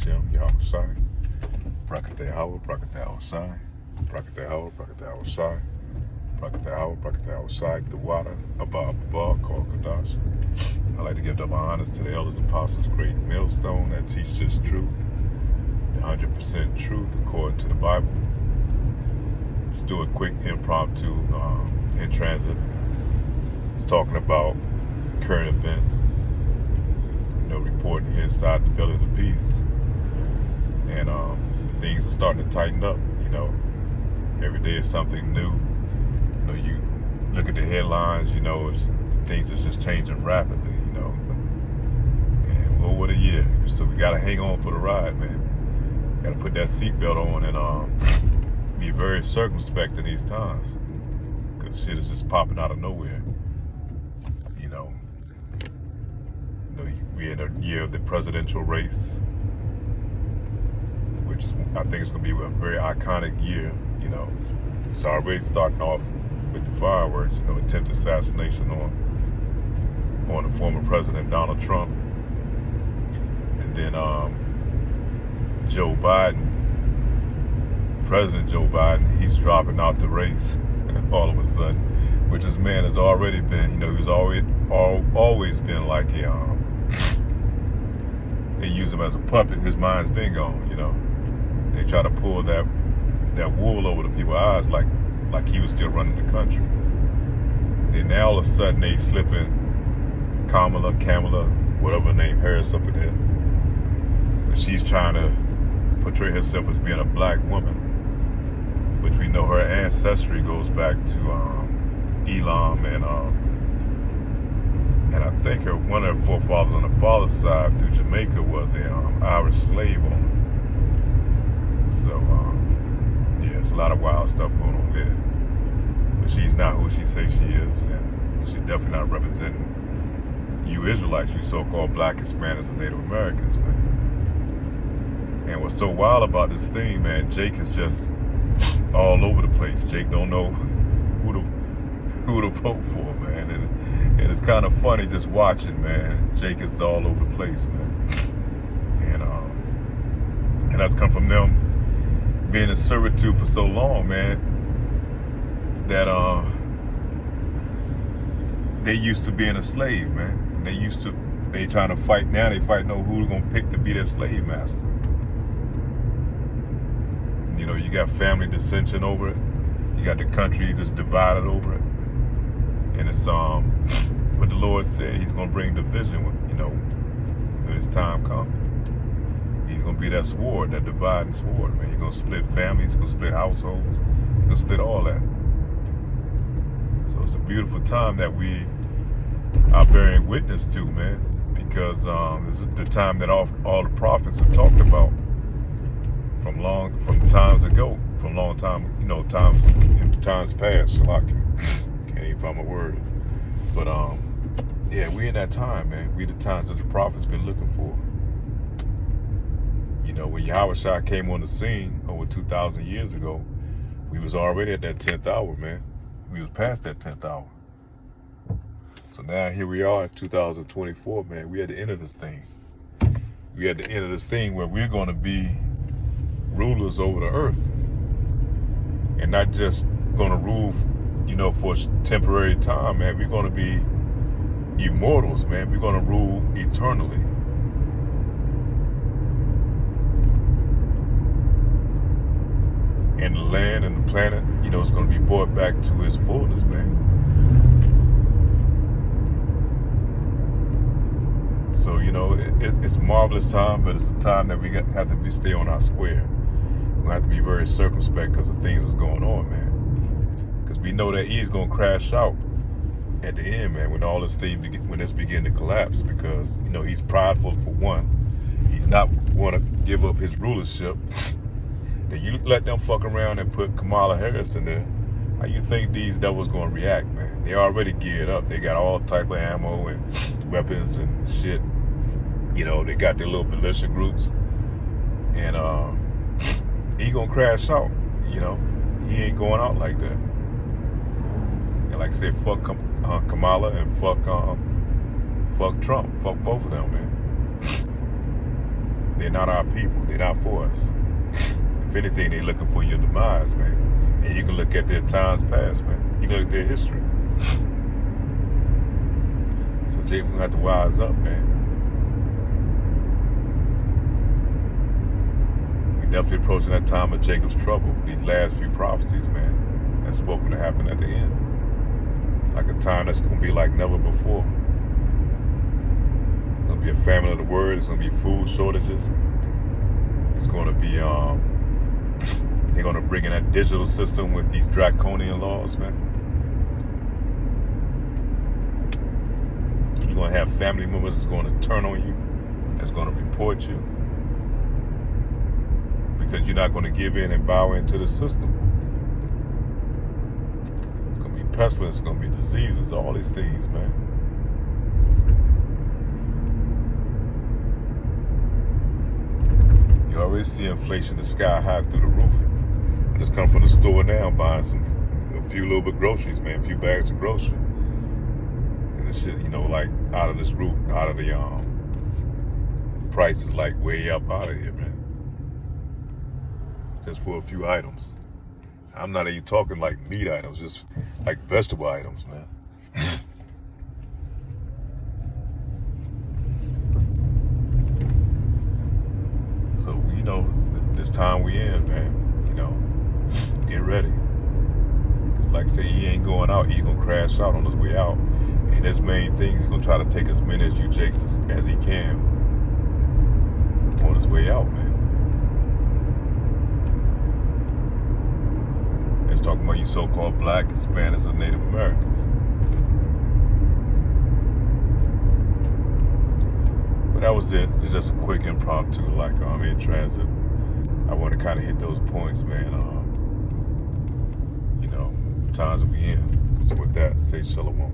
Hashem, Yahushai, Brakateh Hawa, Brakateh Hawashai, Brakateh Hawa, Brakateh Hawashai, Brakateh Hawa, Brakateh Hawashai, the water, Abba, called Kadash. I'd like to give double honors to the elders, apostles, great millstone that teach just truth, 100% truth according to the Bible. Let's do a quick impromptu in transit. It's talking about current events, reporting inside the belly of the beast. And things are starting to tighten up, Every day is something new. You look at the headlines, things are just changing rapidly, And what a year. So we got to hang on for the ride, man. Got to put that seatbelt on and be very circumspect in these times. Because shit is just popping out of nowhere. We're in a year of the presidential race, which is, I think it's going to be a very iconic year. It's already starting off with the fireworks, attempted assassination on the former president Donald Trump, and then Joe Biden, President Joe Biden, he's dropping out the race all of a sudden, which this man has already been, he's always been like a they use him as a puppet. His mind's been gone, They try to pull that wool over the people's eyes like he was still running the country. Then now all of a sudden they slipping Kamala, whatever her name, Harris up in there. But she's trying to portray herself as being a black woman, which we know her ancestry goes back to Elam and I think one of her forefathers on the father's side through Jamaica was an Irish slave owner. So, it's a lot of wild stuff going on there. But she's not who she says she is, and she's definitely not representing you Israelites, you so-called black Hispanics and Native Americans, man. And what's so wild about this thing, man, Jake is just all over the place. Jake don't know who to vote for, man. And it's kind of funny just watching, man. Jake is all over the place, man. And that's come from them being in servitude for so long, man, that they used to being a slave, man. And they trying to fight now. They fighting over who they're gonna pick to be their slave master. You got family dissension over it. You got the country just divided over it. And it's what the Lord said, He's gonna bring division when his time comes. He's gonna be that sword, that dividing sword, man. He's gonna split families, he's gonna split households, he's gonna split all that. So it's a beautiful time that we are bearing witness to, man, because this is the time that all the prophets have talked about from times ago, from long time, times past. Can't even find my word. But we in that time, man. We the times that the prophets been looking for. When Yahushua came on the scene over 2,000 years ago, we was already at that 10th hour, man. We was past that 10th hour. So now here we are in 2024, man. We at the end of this thing. We at the end of this thing where we're going to be rulers over the earth. And not just going to rule, for a temporary time, man. We're going to be immortals, man. We're going to rule eternally. And the land and the planet, it's going to be brought back to its fullness, man. So, it's a marvelous time, but it's a time that we have to stay on our square. We have to be very circumspect because of things that's going on, man. Because we know that He's going to crash out at the end, man, when all this thing when it's begin to collapse. Because, He's prideful for one. He's not going to give up His rulership. Then you let them fuck around and put Kamala Harris in there. How you think these devils gonna react, man? They already geared up. They got all type of ammo and weapons and shit. They got their little militia groups. And he gonna crash out. He ain't going out like that. And like I said, fuck Kamala and fuck Trump. Fuck both of them, man. They're not our people. They're not for us. If anything, they're looking for your demise, man. And you can look at their times past, man. You can look at their history. So Jay, we're gonna have to wise up, man. We definitely approaching that time of Jacob's trouble. These last few prophecies, man, that's spoken to happen at the end. Like a time that's gonna be like never before. It's gonna be a famine of the word. It's gonna be food shortages. It's gonna be they're gonna bring in that digital system with these draconian laws, man. You're gonna have family members that's gonna turn on you, that's gonna report you, because you're not gonna give in and bow into the system. It's gonna be pestilence, it's gonna be diseases, all these things, man. You already see inflation the sky high through the roof. I just come from the store now buying a few little bit groceries, man, a few bags of groceries. And the shit, like out of this roof, out of the prices like way up out of here, man. Just for a few items. I'm not even talking like meat items, just like vegetable items, man. So, this time we in, man, get ready. Because like I say, he ain't going out, he gonna crash out on his way out. And his main thing, he's gonna try to take as many of you jakes as he can on his way out, man. It's talking about you so-called black, Hispanics, or Native Americans. But that was it. It's just a quick impromptu, like in transit. I want to kind of hit those points, man. Times we in. So with that, say shalom.